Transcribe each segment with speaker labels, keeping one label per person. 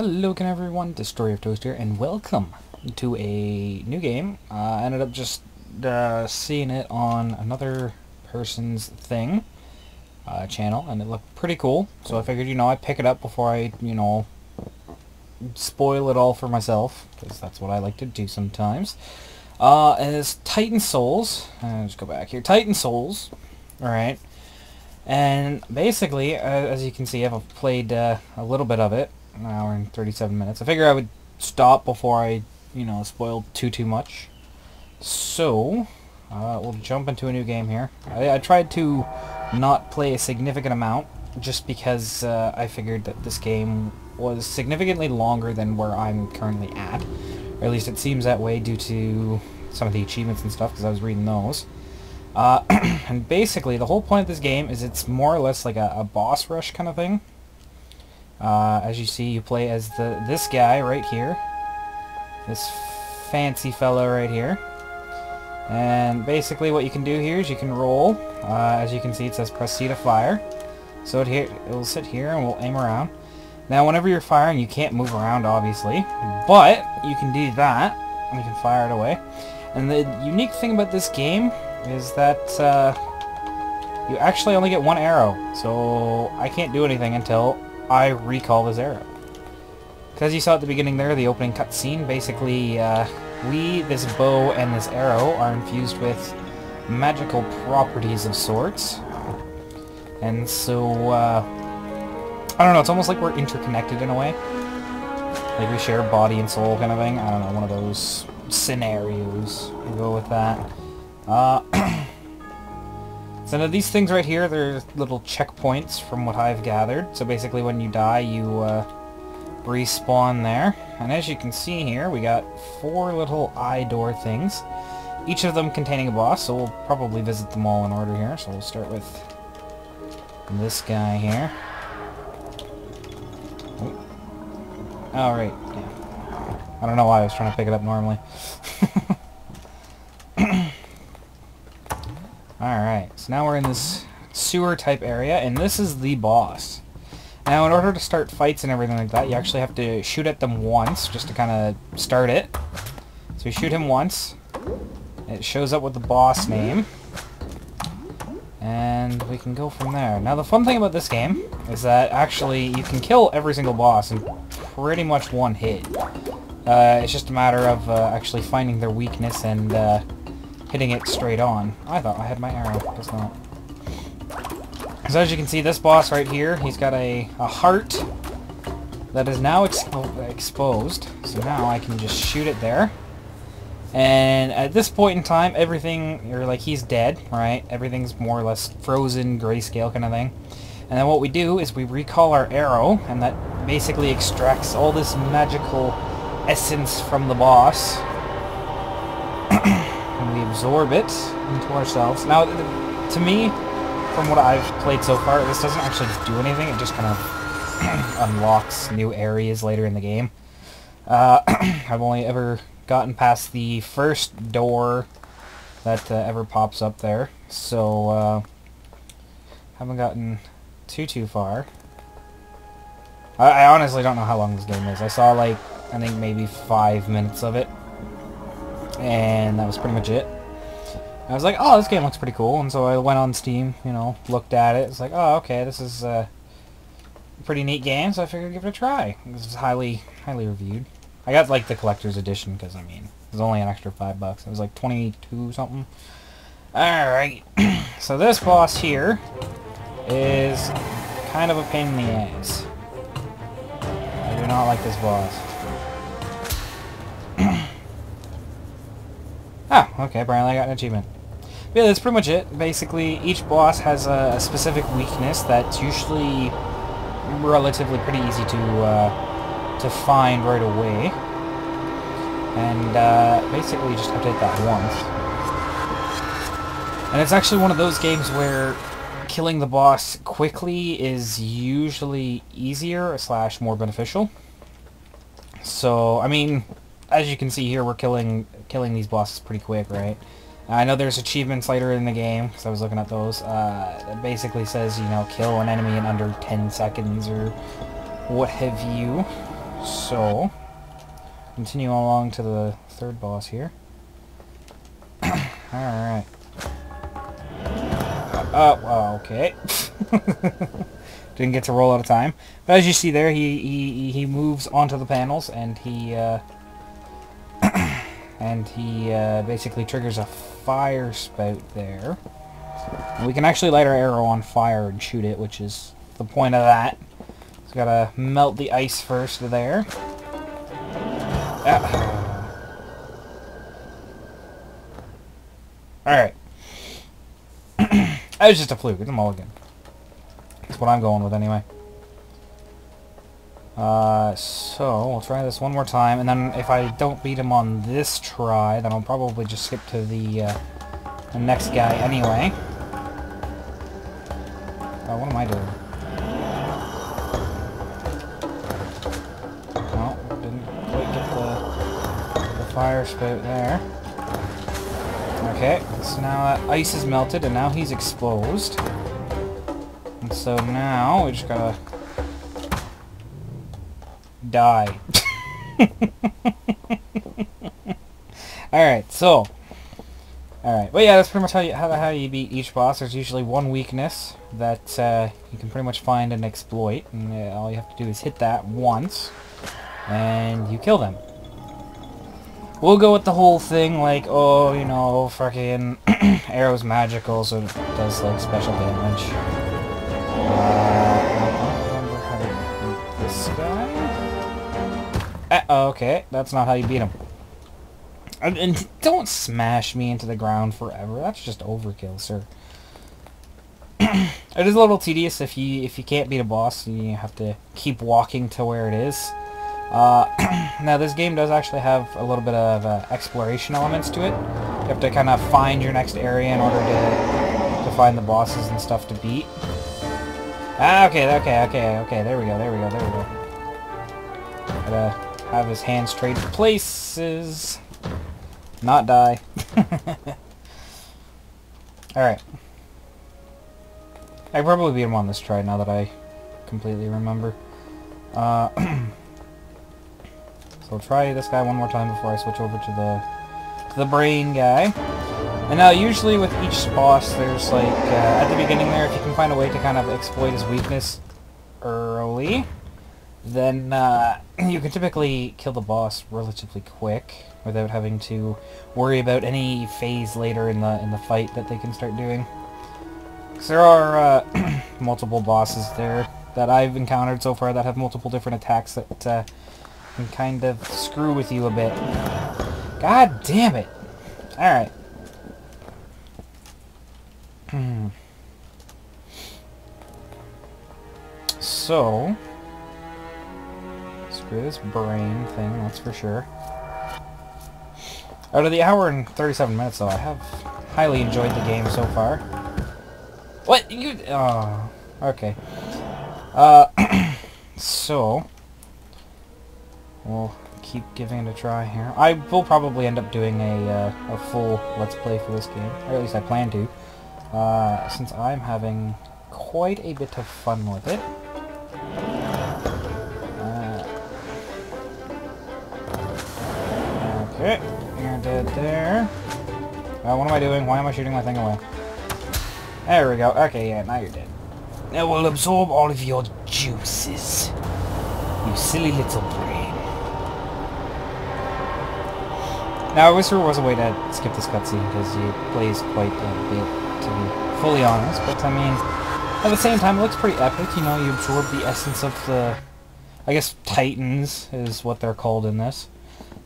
Speaker 1: Hello again everyone, Destroyer of Toast here, and welcome to a new game. I ended up just seeing it on another person's thing, channel, and it looked pretty cool, so I figured, I'd pick it up before I, spoil it all for myself, because that's what I like to do sometimes. And it's Titan Souls. Let's go back here. Titan Souls, alright. And basically, as you can see, I've played a little bit of it. An hour and 37 minutes. I figure I would stop before I, spoiled too much. So, we'll jump into a new game here. I tried to not play a significant amount, just because I figured that this game was significantly longer than where I'm currently at. Or at least it seems that way due to some of the achievements and stuff, because I was reading those. And basically, the whole point of this game is it's more or less like a boss rush kind of thing. As you see, you play as this guy right here. This fancy fellow right here. And basically what you can do here is you can roll. As you can see, it says press C to fire. So it will sit here and we'll aim around. Now whenever you're firing, you can't move around, obviously. But you can do that, and you can fire it away. And the unique thing about this game is that you actually only get one arrow. So I can't do anything until I recall this arrow. Because you saw at the beginning there, the opening cutscene, basically this bow and this arrow are infused with magical properties of sorts. And so, I don't know, it's almost like we're interconnected in a way. Like we share body and soul kind of thing. I don't know, one of those scenarios. We'll go with that. So now these things right here, they're little checkpoints from what I've gathered. So basically when you die, you respawn there. And as you can see here, we got 4 little eye door things. Each of them containing a boss, so we'll probably visit them all in order here. So we'll start with this guy here. Alright, yeah. I don't know why I was trying to pick it up normally. Alright, so now we're in this sewer type area, and this is the boss. Now in order to start fights and everything like that, you actually have to shoot at them once, just to kind of start it. So you shoot him once, it shows up with the boss name, and we can go from there. Now the fun thing about this game is that actually you can kill every single boss in pretty much one hit. It's just a matter of actually finding their weakness and hitting it straight on. I thought I had my arrow, does not. So as you can see, this boss right here, he's got a heart that is now exposed. So now I can just shoot it there. And at this point in time, he's dead, right? Everything's more or less frozen, grayscale kind of thing. And then what we do is we recall our arrow, and that basically extracts all this magical essence from the boss. And we absorb it into ourselves. Now, to me, from what I've played so far, this doesn't actually do anything. It just kind of unlocks new areas later in the game. I've only ever gotten past the first door that ever pops up there. So, haven't gotten too far. I honestly don't know how long this game is. I saw, I think maybe 5 minutes of it. And that was pretty much it. I was like, oh, this game looks pretty cool, and so I went on Steam, looked at it. It's like, oh, okay, this is a pretty neat game, so I figured I'd give it a try. This is highly reviewed. I got, the collector's edition, because, it was only an extra $5. It was, 22 something. Alright, so this boss here is kind of a pain in the ass. I do not like this boss. Ah, okay, apparently I got an achievement. But yeah, that's pretty much it. Basically, each boss has a specific weakness that's usually relatively pretty easy to find right away. And basically you just have to hit that once. And it's actually one of those games where killing the boss quickly is usually easier / more beneficial. So, as you can see here, we're killing these bosses pretty quick, right? I know there's achievements later in the game, because I was looking at those. It basically says, kill an enemy in under 10 seconds, or what have you. So, continue along to the third boss here. Alright. Well, okay. Didn't get to roll out of time. But as you see there, he moves onto the panels, and he basically triggers a fire spout there. And we can actually light our arrow on fire and shoot it, which is the point of that. So gotta melt the ice first there. Alright. That was just a fluke. It's a mulligan. That's what I'm going with anyway. So, we'll try this one more time, and then if I don't beat him on this try, then I'll probably just skip to the next guy anyway. What am I doing? No, didn't quite get the fire spout there. Okay, so now that ice is melted, and now he's exposed. And so now, we just gotta die. Alright, so... Alright, well yeah, that's pretty much how you beat each boss. There's usually one weakness that you can pretty much find and exploit, and all you have to do is hit that once, and you kill them. We'll go with the whole thing, like, oh, you know, fucking arrow's magical, so it does, like, special damage. I don't remember how to beat this guy. Okay, that's not how you beat him. And don't smash me into the ground forever. That's just overkill, sir. It is a little tedious if you can't beat a boss. You have to keep walking to where it is. Now this game does actually have a little bit of exploration elements to it. You have to kind of find your next area in order to find the bosses and stuff to beat. Okay. There we go. Gotta have his hands trade places. Not die. Alright. I could probably beat him on this try now that I completely remember. So I'll try this guy one more time before I switch over to the brain guy. And now usually with each boss there's like, at the beginning there, if you can find a way to kind of exploit his weakness early, then you can typically kill the boss relatively quick without having to worry about any phase later in the fight that they can start doing. Because there are multiple bosses there that I've encountered so far that have multiple different attacks that can kind of screw with you a bit. God damn it! Alright. So... screw this brain thing, that's for sure. Out of the hour and 37 minutes, though, I have highly enjoyed the game so far. What? You... oh... okay. So... we'll keep giving it a try here. I will probably end up doing a full Let's Play for this game. Or at least I plan to. Since I'm having quite a bit of fun with it. Okay, you're dead there. What am I doing? Why am I shooting my thing away? There we go. Okay, yeah, now you're dead. Now we'll absorb all of your juices. You silly little brain. Now, I wish there was a way to skip this cutscene, because he plays quite a bit, to be fully honest. But, I mean, at the same time, it looks pretty epic. You know, you absorb the essence of the... I guess Titans is what they're called in this.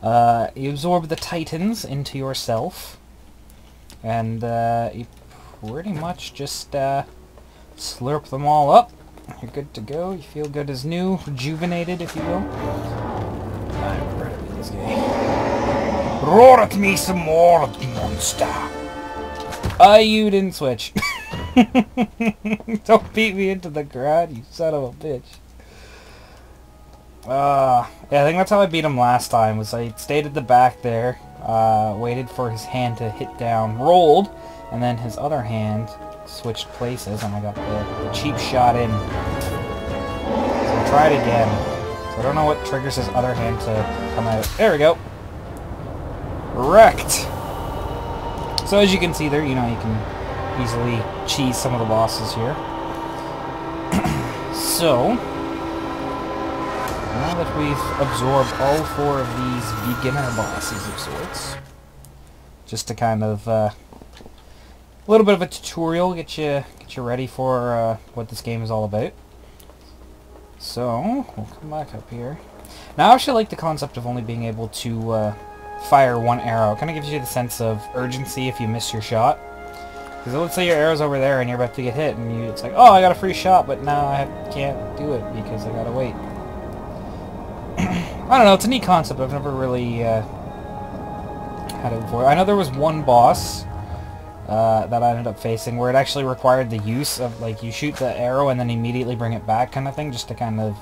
Speaker 1: You absorb the Titans into yourself, and you pretty much just slurp them all up. You're good to go. You feel good as new, rejuvenated, if you will. I'm ready to beat this game. Roar at me some more, monster! You didn't switch. Don't beat me into the ground, you son of a bitch. Yeah, I think that's how I beat him last time, was I stayed at the back there, waited for his hand to hit down, rolled, and then his other hand switched places, and I got the cheap shot in. So try it again. So I don't know what triggers his other hand to come out. There we go. Wrecked. So as you can see there, you know, you can easily cheese some of the bosses here. So, now that we've absorbed all 4 of these beginner bosses of sorts, just to kind of, a little bit of a tutorial, get you ready for what this game is all about. So, we'll come back up here. Now, I actually like the concept of only being able to fire 1 arrow. It kind of gives you the sense of urgency if you miss your shot. Because let's say your arrow's over there and you're about to get hit, and it's like, oh, I got a free shot, but now I can't do it because I gotta wait. I don't know, it's a neat concept. I've never really had it before. I know there was one boss that I ended up facing where it actually required the use of, like, you shoot the arrow and then immediately bring it back kind of thing, just to kind of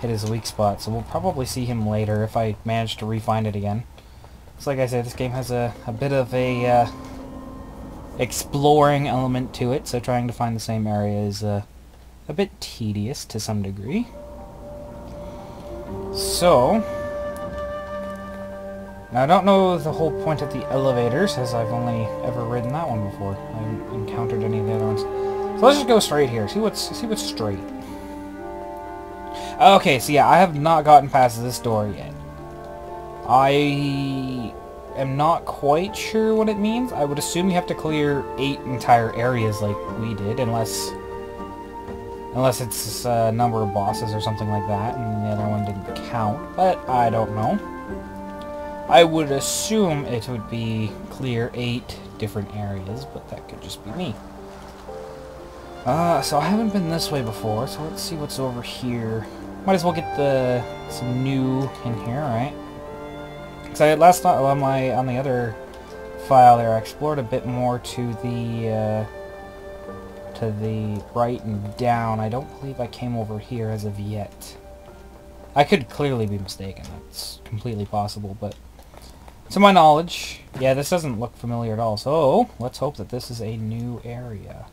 Speaker 1: hit his weak spot. So we'll probably see him later if I manage to re-find it again. So like I said, this game has a bit of a exploring element to it, so trying to find the same area is a bit tedious to some degree. So, now I don't know the whole point of the elevators, as I've only ever ridden that one before. I haven't encountered any of the other ones. So let's just go straight here. See what's straight. Okay, so yeah, I have not gotten past this door yet. I am not quite sure what it means. I would assume you have to clear 8 entire areas like we did, unless it's a number of bosses or something like that, and the other one didn't count, but I don't know. I would assume it would be clear 8 different areas, but that could just be me. So I haven't been this way before, so let's see what's over here. Might as well get some new in here, right? Because I last time on the other file there, I explored a bit more to the right and down. I don't believe I came over here as of yet. I could clearly be mistaken. That's completely possible, but to my knowledge, yeah, this doesn't look familiar at all. So let's hope that this is a new area.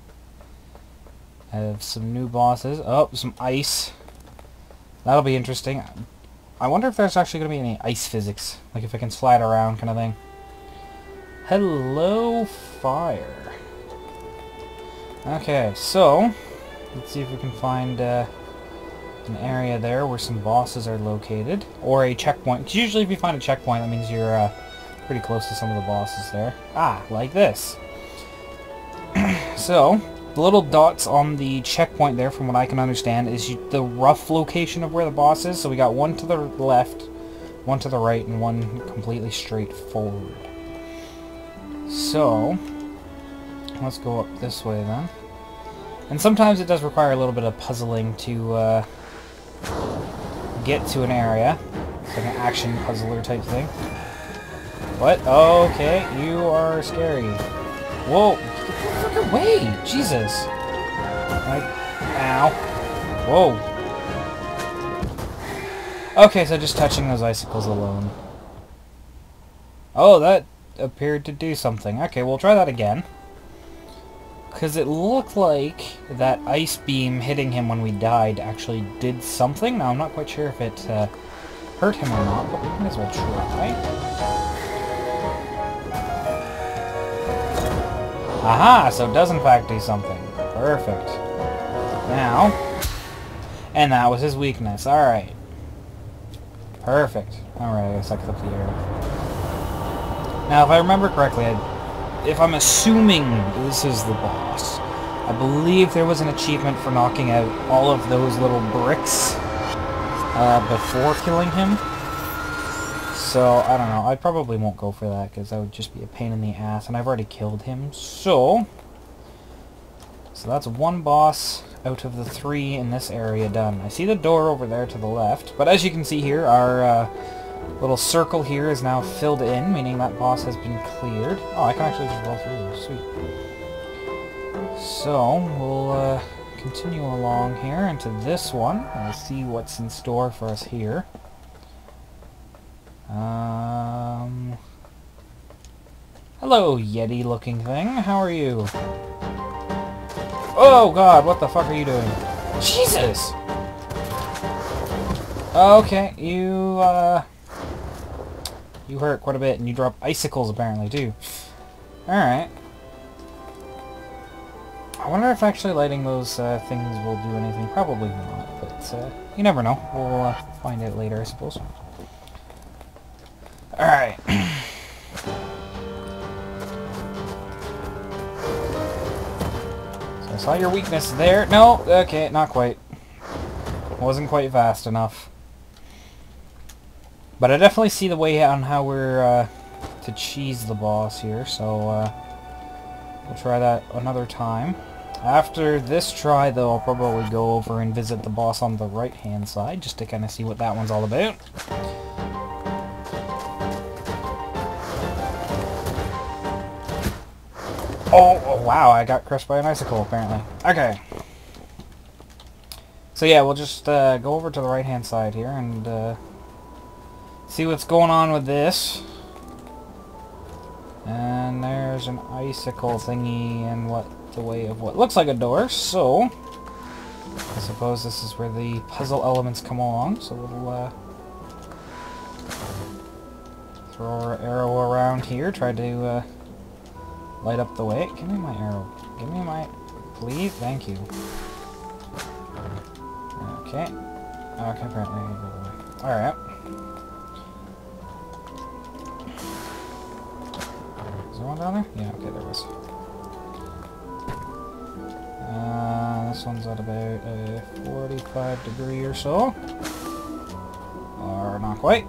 Speaker 1: I have some new bosses. Oh, some ice. That'll be interesting. I wonder if there's actually going to be any ice physics. Like if I can slide around kind of thing. Hello, fire. Okay, so let's see if we can find an area there where some bosses are located. Or a checkpoint. 'Cause usually if you find a checkpoint, that means you're pretty close to some of the bosses there. Ah, like this. So, the little dots on the checkpoint there, from what I can understand, is the rough location of where the boss is. So we got one to the left, one to the right, and one completely straight forward. So, let's go up this way then. And sometimes it does require a little bit of puzzling to get to an area. It's like an action puzzler type thing. What? Okay, you are scary. Whoa! Get the fuck away! Jesus! Like, ow. Whoa. Okay, so just touching those icicles alone. Oh, that appeared to do something. Okay, we'll try that again. Because it looked like that ice beam hitting him when we died actually did something. Now, I'm not quite sure if it hurt him or not, but we might as well try. Aha! So it does in fact do something. Perfect. Now, and that was his weakness. Alright. Perfect. Alright, I guess I could up the air. Now, if I remember correctly, if I'm assuming this is the boss, I believe there was an achievement for knocking out all of those little bricks before killing him. So, I don't know. I probably won't go for that, because that would just be a pain in the ass, and I've already killed him. So that's one boss out of the 3 in this area done. I see the door over there to the left, but as you can see here, our little circle here is now filled in, meaning that boss has been cleared. Oh, I can actually just roll through. Sweet. So, we'll continue along here into this one, and we'll see what's in store for us here. Hello, Yeti-looking thing. How are you? Oh, God, what the fuck are you doing? Jesus! Okay, you hurt quite a bit, and you drop icicles apparently too. Alright. I wonder if actually lighting those things will do anything. Probably not, but you never know. We'll find out later, I suppose. Alright. So I saw your weakness there. No, okay, not quite. Wasn't quite fast enough. But I definitely see the way on how we're to cheese the boss here, so we'll try that another time. After this try, though, I'll probably go over and visit the boss on the right-hand side, just to kind of see what that one's all about. Oh, wow, I got crushed by an icicle, apparently. Okay. So yeah, we'll just go over to the right-hand side here and see what's going on with this. And there's an icicle thingy in the way of what looks like a door, so I suppose this is where the puzzle elements come along. So we'll throw our arrow around here, try to light up the way. Give me my arrow. Give me my... Please? Thank you. Okay. Okay, apparently I go away. Alright. Is there one down there? Yeah, okay, there was. This one's at about a 45 degree or so. Or not quite.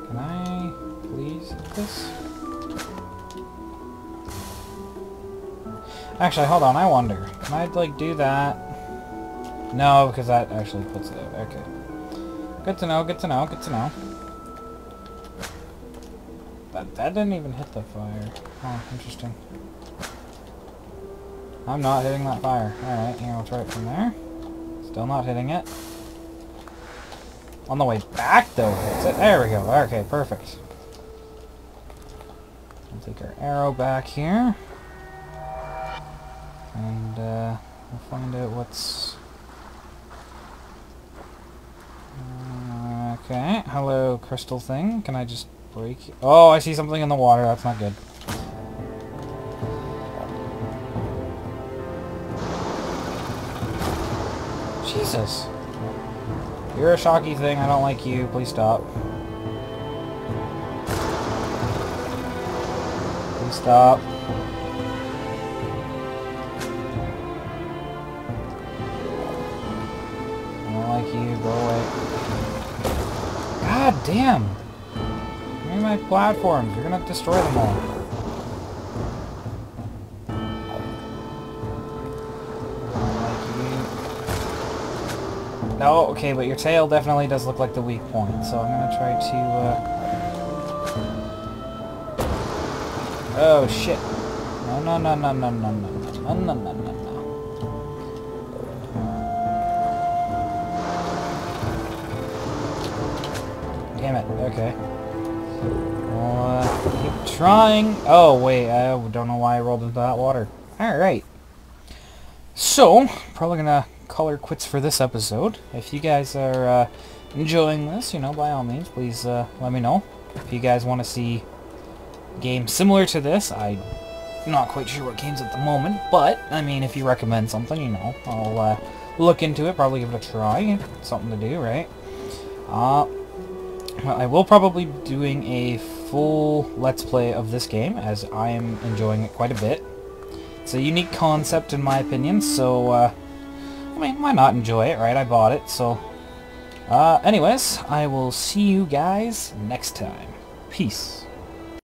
Speaker 1: Can I please hit this? Actually, hold on, I wonder. Can I, like, do that? No, because that actually puts it out. Okay. Good to know, good to know, good to know. That didn't even hit the fire. Oh, interesting. I'm not hitting that fire. Alright, here, I'll try it from there. Still not hitting it. On the way back, though, hits it. There we go. Okay, perfect. We'll take our arrow back here. And, we'll find out what's... Okay, hello, crystal thing. Can I just break it? Oh, I see something in the water. That's not good. Jesus. You're a shocky thing. I don't like you. Please stop. Please stop. I don't like you. Go away. God damn! Give me my platforms. You're gonna destroy them all. No, okay, but your tail definitely does look like the weak point, so I'm gonna try to, Oh, shit. No, no, no, no, no, no, no, no, no, no, no, no. Damn it, okay. Well, keep trying. Oh, wait, I don't know why I rolled into that water. Alright. So, probably gonna call her quits for this episode. If you guys are enjoying this, you know, by all means, please let me know. If you guys want to see games similar to this, I'm not quite sure what games at the moment, but, I mean, if you recommend something, you know, I'll look into it, probably give it a try. Something to do, right? I will probably be doing a full Let's Play of this game, as I am enjoying it quite a bit. It's a unique concept, in my opinion, so, I mean, why not enjoy it, right? I bought it, so... anyways, I will see you guys next time. Peace.